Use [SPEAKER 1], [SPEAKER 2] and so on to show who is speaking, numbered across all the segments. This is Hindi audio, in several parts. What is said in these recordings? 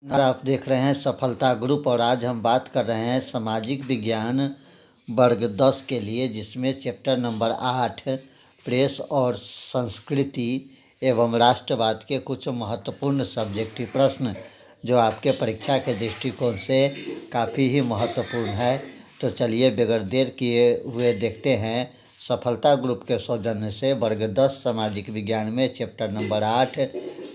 [SPEAKER 1] और आप देख रहे हैं सफलता ग्रुप और आज हम बात कर रहे हैं सामाजिक विज्ञान वर्ग 10 के लिए, जिसमें चैप्टर नंबर 8 प्रेस और संस्कृति एवं राष्ट्रवाद के कुछ महत्वपूर्ण सब्जेक्टिव प्रश्न जो आपके परीक्षा के दृष्टिकोण से काफ़ी ही महत्वपूर्ण है। तो चलिए बगैर देर किए हुए देखते हैं सफलता ग्रुप के सौजन्य से वर्ग 10 सामाजिक विज्ञान में चैप्टर नंबर 8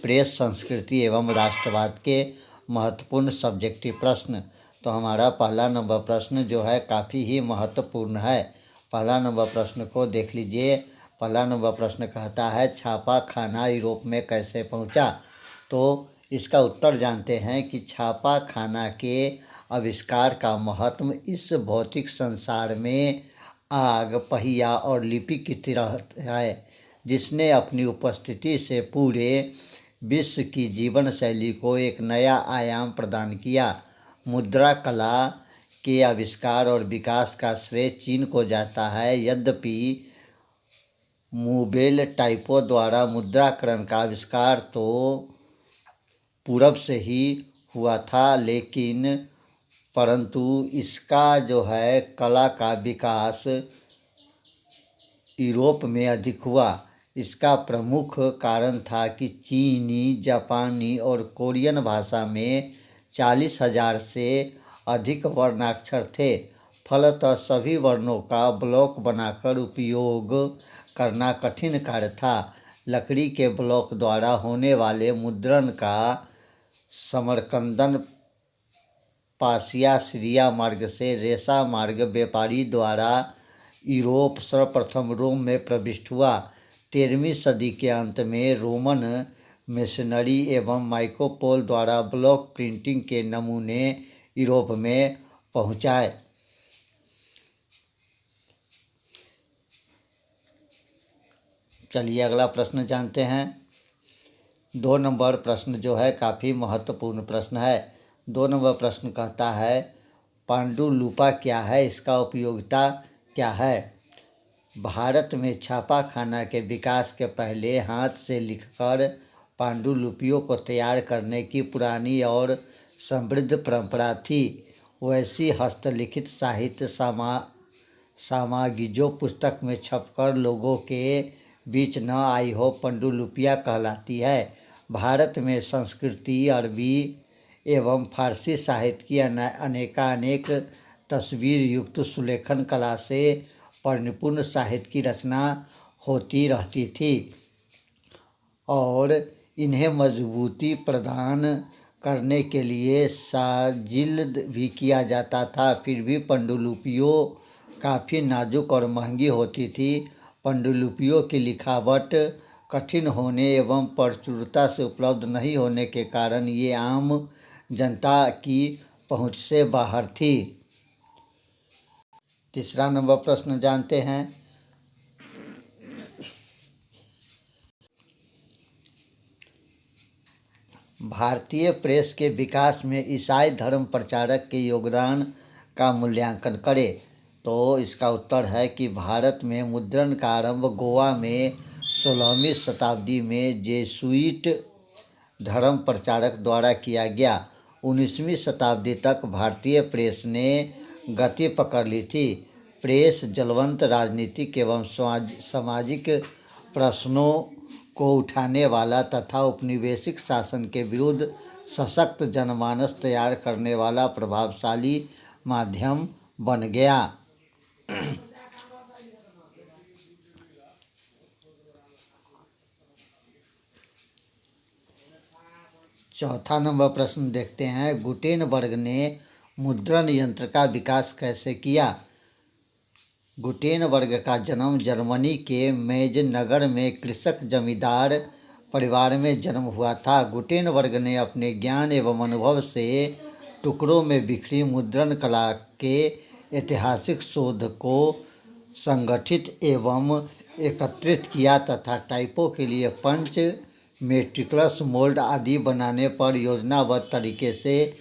[SPEAKER 1] प्रेस संस्कृति एवं राष्ट्रवाद के महत्वपूर्ण सब्जेक्टिव प्रश्न। तो हमारा पहला नंबर प्रश्न जो है काफ़ी ही महत्वपूर्ण है। पहला नंबर प्रश्न को देख लीजिए। पहला नंबर प्रश्न कहता है छापा खाना यूरोप में कैसे पहुंचा। तो इसका उत्तर जानते हैं कि छापा खाना के आविष्कार का महत्व इस भौतिक संसार में आग, पहिया और लिपि की तरह है, जिसने अपनी उपस्थिति से पूरे विश्व की जीवन शैली को एक नया आयाम प्रदान किया। मुद्रा कला के आविष्कार और विकास का श्रेय चीन को जाता है। यद्यपि मूबेल टाइपो द्वारा मुद्राकरण का आविष्कार तो पूरब से ही हुआ था, लेकिन परंतु इसका जो है कला का विकास यूरोप में अधिक हुआ। इसका प्रमुख कारण था कि चीनी, जापानी और कोरियन भाषा में 40,000 से अधिक वर्णाक्षर थे। फलतः सभी वर्णों का ब्लॉक बनाकर उपयोग करना कठिन कार्य था। लकड़ी के ब्लॉक द्वारा होने वाले मुद्रण का समरकंदन पासिया सीरिया मार्ग से रेशा मार्ग व्यापारी द्वारा यूरोप सर्वप्रथम रोम में प्रविष्ट हुआ। 13वीं सदी के अंत में रोमन मिशनरी एवं मार्को पोलो द्वारा ब्लॉक प्रिंटिंग के नमूने यूरोप में पहुंचाए। चलिए अगला प्रश्न जानते हैं। 2 नंबर प्रश्न जो है काफ़ी महत्वपूर्ण प्रश्न है। 2 नंबर प्रश्न कहता है पांडुलिपि क्या है, इसका उपयोगिता क्या है। भारत में छापाखाना के विकास के पहले हाथ से लिखकर पांडुलिपियों को तैयार करने की पुरानी और समृद्ध परंपरा थी। वैसी हस्तलिखित साहित्य सामग्री जो पुस्तक में छपकर लोगों के बीच न आई हो पांडुलिपियाँ कहलाती है। भारत में संस्कृति, अरबी एवं फारसी साहित्य की अनेकानेक तस्वीर युक्त सुलेखन कला से परिपूर्ण साहित्य की रचना होती रहती थी और इन्हें मजबूती प्रदान करने के लिए साजिद भी किया जाता था। फिर भी पांडुलिपियाँ काफ़ी नाजुक और महंगी होती थी। पांडुलिपियों की लिखावट कठिन होने एवं प्रचुरता से उपलब्ध नहीं होने के कारण ये आम जनता की पहुंच से बाहर थी। तीसरा नंबर प्रश्न जानते हैं। भारतीय प्रेस के विकास में ईसाई धर्म प्रचारक के योगदान का मूल्यांकन करें। तो इसका उत्तर है कि भारत में मुद्रण का आरंभ गोवा में 16वीं शताब्दी में जेसुइट धर्म प्रचारक द्वारा किया गया। 19वीं शताब्दी तक भारतीय प्रेस ने गति पकड़ ली थी। प्रेस ज्वलंत राजनीतिक एवं सामाजिक प्रश्नों को उठाने वाला तथा औपनिवेशिक शासन के विरुद्ध सशक्त जनमानस तैयार करने वाला प्रभावशाली माध्यम बन गया। चौथा नंबर प्रश्न देखते हैं। गुटेनबर्ग ने मुद्रण यंत्र का विकास कैसे किया। गुटेनबर्ग का जन्म जर्मनी के मेज नगर में कृषक जमींदार परिवार में जन्म हुआ था। गुटेनबर्ग ने अपने ज्ञान एवं अनुभव से टुकड़ों में बिखरी मुद्रण कला के ऐतिहासिक शोध को संगठित एवं एकत्रित किया तथा टाइपों के लिए पंच, मेट्रिक्स, मोल्ड आदि बनाने पर योजनाबद्ध तरीके से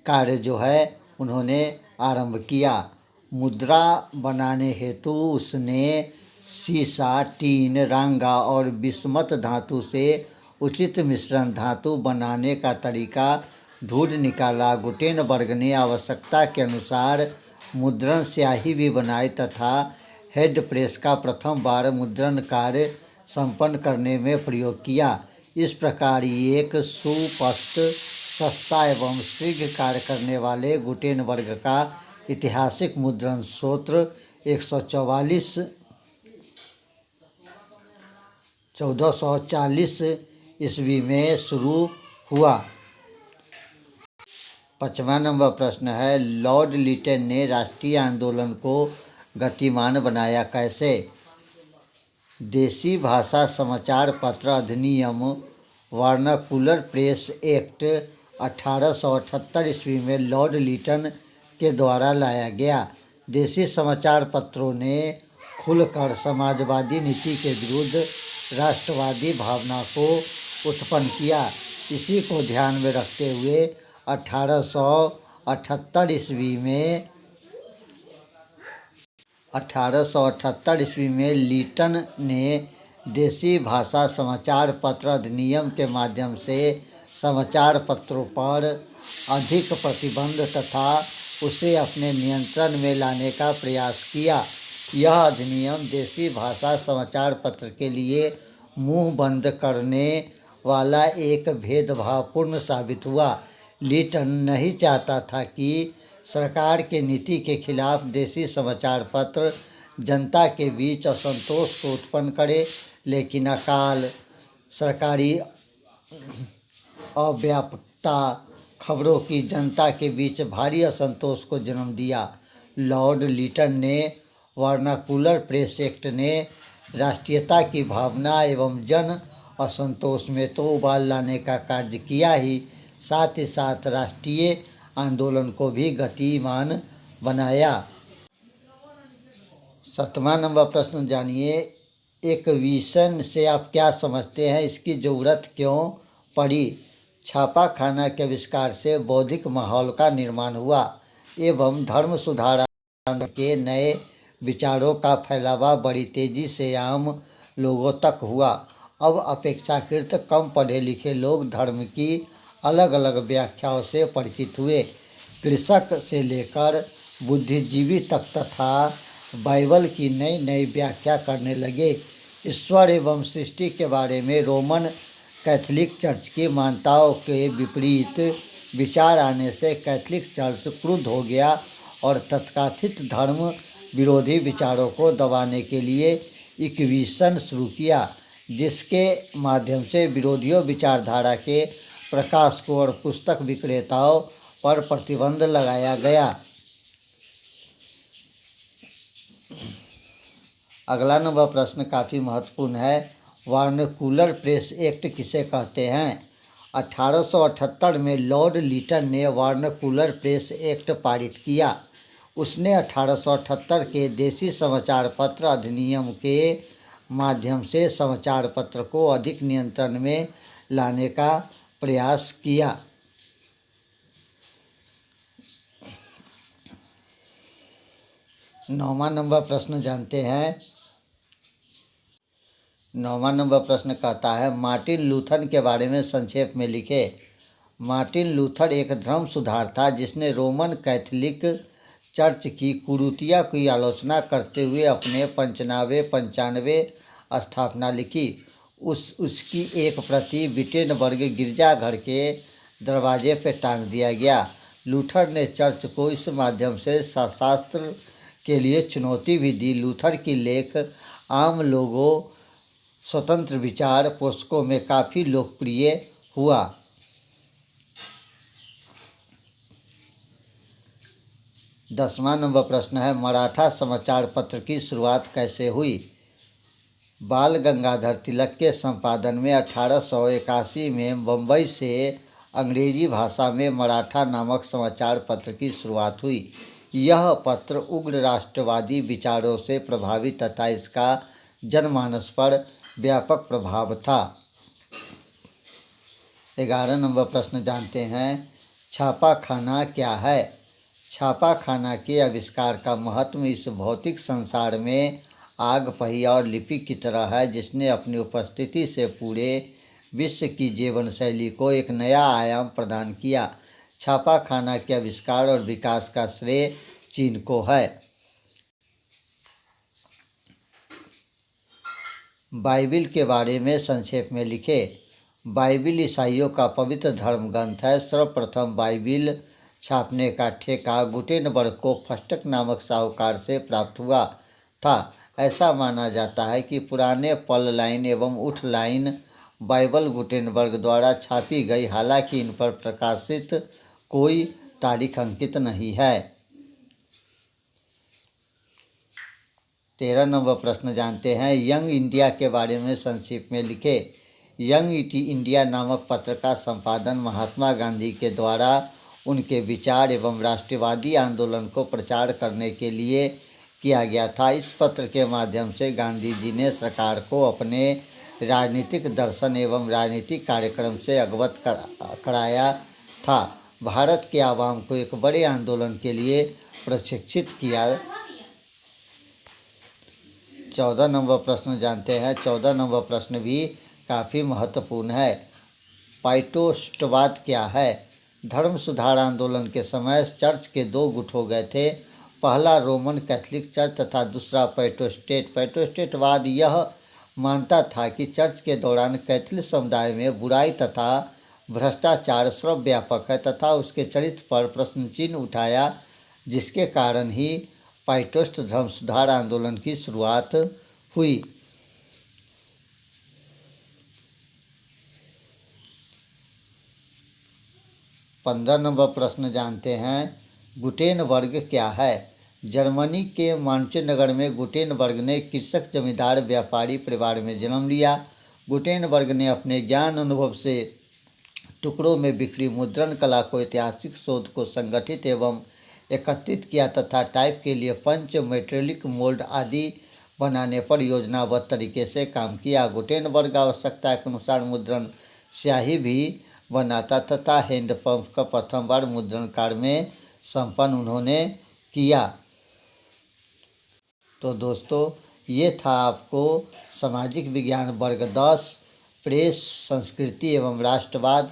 [SPEAKER 1] कार्य जो है उन्होंने आरंभ किया। मुद्रा बनाने हेतु उसने सीसा, टीन, रांगा और बिस्मत धातु से उचित मिश्रण धातु बनाने का तरीका ढूंढ निकाला। गुटेनबर्ग ने आवश्यकता के अनुसार मुद्रण स्याही भी बनाई तथा हेड प्रेस का प्रथम बार मुद्रण कार्य संपन्न करने में प्रयोग किया। इस प्रकार एक सुस्पष्ट, सस्ता एवं शीघ्र कार्य करने वाले गुटेनबर्ग का ऐतिहासिक मुद्रण सूत्र 1440 ईस्वी में शुरू हुआ। 5वां नंबर प्रश्न है, लॉर्ड लिटन ने राष्ट्रीय आंदोलन को गतिमान बनाया कैसे? देसी भाषा समाचार पत्र अधिनियम वर्नाकुलर प्रेस एक्ट 1878 ईस्वी में लॉर्ड लिटन के द्वारा लाया गया। देसी समाचार पत्रों ने खुलकर समाजवादी नीति के विरुद्ध राष्ट्रवादी भावना को उत्पन्न किया। इसी को ध्यान में रखते हुए 1878 ईस्वी में लिटन ने देसी भाषा समाचार पत्र अधिनियम के माध्यम से समाचार पत्रों पर अधिक प्रतिबंध तथा उसे अपने नियंत्रण में लाने का प्रयास किया। यह अधिनियम देसी भाषा समाचार पत्र के लिए मुंह बंद करने वाला एक भेदभावपूर्ण साबित हुआ। लिटन नहीं चाहता था कि सरकार के नीति के खिलाफ देसी समाचार पत्र जनता के बीच असंतोष को उत्पन्न करे, लेकिन अकाल, सरकारी अव्यापकता खबरों की जनता के बीच भारी असंतोष को जन्म दिया। लॉर्ड लिटन ने वर्नाकुलर प्रेस एक्ट ने राष्ट्रीयता की भावना एवं जन असंतोष में तो उबाल लाने का कार्य किया ही, साथ ही साथ राष्ट्रीय आंदोलन को भी गतिमान बनाया। 7वां नंबर प्रश्न जानिए, एक्विजिशन से आप क्या समझते हैं, इसकी ज़रूरत क्यों पड़ी? छापाखाना के आविष्कार से बौद्धिक माहौल का निर्माण हुआ एवं धर्म सुधार के नए विचारों का फैलावा बड़ी तेजी से आम लोगों तक हुआ। अब अपेक्षाकृत कम पढ़े लिखे लोग धर्म की अलग अलग व्याख्याओं से परिचित हुए। कृषक से लेकर बुद्धिजीवी तक तथा बाइबल की नई नई व्याख्या करने लगे। ईश्वर एवं सृष्टि के बारे में रोमन कैथोलिक चर्च की मान्यताओं के विपरीत विचार आने से कैथोलिक चर्च क्रुद्ध हो गया और तथाकथित धर्म विरोधी विचारों को दबाने के लिए इंक्विजिशन शुरू किया, जिसके माध्यम से विरोधियों विचारधारा के प्रकाशकों और पुस्तक विक्रेताओं पर प्रतिबंध लगाया गया। अगला नंबर प्रश्न काफ़ी महत्वपूर्ण है, वर्नाकुलर प्रेस एक्ट किसे कहते हैं? 1878 में लॉर्ड लिटन ने वर्नाकुलर प्रेस एक्ट पारित किया। उसने 1878 के देसी समाचार पत्र अधिनियम के माध्यम से समाचार पत्र को अधिक नियंत्रण में लाने का प्रयास किया। नौवां नंबर प्रश्न जानते हैं। 9वां नंबर प्रश्न कहता है, मार्टिन लूथर के बारे में संक्षेप में लिखे। मार्टिन लूथर एक धर्म सुधार था जिसने रोमन कैथोलिक चर्च की कुरीतियों की आलोचना करते हुए अपने 95 स्थापना लिखी। उसकी एक प्रति विटेनबर्ग गिरजाघर के दरवाजे पर टांग दिया गया। लूथर ने चर्च को इस माध्यम से शास्त्र के लिए चुनौती भी दी। लूथर की लेख आम लोगों, स्वतंत्र विचार पोषकों में काफ़ी लोकप्रिय हुआ। 10वां नंबर प्रश्न है, मराठा समाचार पत्र की शुरुआत कैसे हुई? बाल गंगाधर तिलक के संपादन में 1881 में बम्बई से अंग्रेजी भाषा में मराठा नामक समाचार पत्र की शुरुआत हुई। यह पत्र उग्र राष्ट्रवादी विचारों से प्रभावित तथा इसका जनमानस पर व्यापक प्रभाव था। 11 नंबर प्रश्न जानते हैं, छापाखाना क्या है? छापाखाना के आविष्कार का महत्व इस भौतिक संसार में आग, पहिया और लिपि की तरह है, जिसने अपनी उपस्थिति से पूरे विश्व की जीवन शैली को एक नया आयाम प्रदान किया। छापाखाना के आविष्कार और विकास का श्रेय चीन को है। बाइबिल के बारे में संक्षेप में लिखे। बाइबिल ईसाइयों का पवित्र धर्म ग्रंथ है। सर्वप्रथम बाइबिल छापने का ठेका गुटेनबर्ग को फस्टक नामक साहूकार से प्राप्त हुआ था। ऐसा माना जाता है कि पुराने पल लाइन एवं उठ लाइन बाइबल गुटेनबर्ग द्वारा छापी गई, हालांकि इन पर प्रकाशित कोई तारीख अंकित नहीं है। 13 नंबर प्रश्न जानते हैं। यंग इंडिया के बारे में संक्षिप्त में लिखे। यंग इंडिया नामक पत्र का संपादन महात्मा गांधी के द्वारा उनके विचार एवं राष्ट्रवादी आंदोलन को प्रचार करने के लिए किया गया था। इस पत्र के माध्यम से गांधी जी ने सरकार को अपने राजनीतिक दर्शन एवं राजनीतिक कार्यक्रम से अवगत कराया था। भारत के आवाम को एक बड़े आंदोलन के लिए प्रशिक्षित किया। 14 नंबर प्रश्न जानते हैं। 14 नंबर प्रश्न भी काफ़ी महत्वपूर्ण है। पाइटोस्टवाद क्या है? धर्म सुधार आंदोलन के समय चर्च के 2 गुट हो गए थे। पहला रोमन कैथोलिक चर्च तथा दूसरा पैटोस्टेट। पैटोस्टेटवाद यह मानता था कि चर्च के दौरान कैथोलिक समुदाय में बुराई तथा भ्रष्टाचार सर्वव्यापक है तथा उसके चरित्र पर प्रश्न चिन्ह उठाया, जिसके कारण ही पाइटोस्ट धर्म सुधार आंदोलन की शुरुआत हुई। 15 नंबर प्रश्न जानते हैं। गुटेनबर्ग क्या है? जर्मनी के मान्चेनगर में गुटेनबर्ग ने कृषक जमींदार व्यापारी परिवार में जन्म लिया। गुटेनबर्ग ने अपने ज्ञान अनुभव से टुकड़ों में बिखरी मुद्रण कला को, ऐतिहासिक शोध को संगठित एवं एकत्रित किया तथा टाइप के लिए पंच, मेटेलिक मोल्ड आदि बनाने पर योजनाबद्ध तरीके से काम किया। गुटेनबर्ग आवश्यकता के अनुसार मुद्रण स्याही भी बनाता तथा हैंडपंप का प्रथम बार मुद्रण कार्य में संपन्न उन्होंने किया। तो दोस्तों, ये था आपको सामाजिक विज्ञान वर्ग 10 प्रेस, संस्कृति एवं राष्ट्रवाद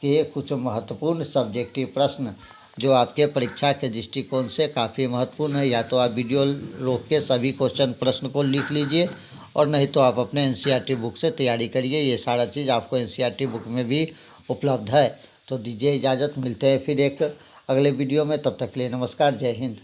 [SPEAKER 1] के कुछ महत्वपूर्ण सब्जेक्टिव प्रश्न जो आपके परीक्षा के दृष्टिकोण से काफ़ी महत्वपूर्ण है। या तो आप वीडियो रोक के सभी क्वेश्चन प्रश्न को लिख लीजिए और नहीं तो आप अपने एनसीईआरटी बुक से तैयारी करिए। ये सारा चीज़ आपको एनसीईआरटी बुक में भी उपलब्ध है। तो दीजिए इजाज़त, मिलते हैं फिर एक अगले वीडियो में। तब तक के लिए नमस्कार, जय हिंद।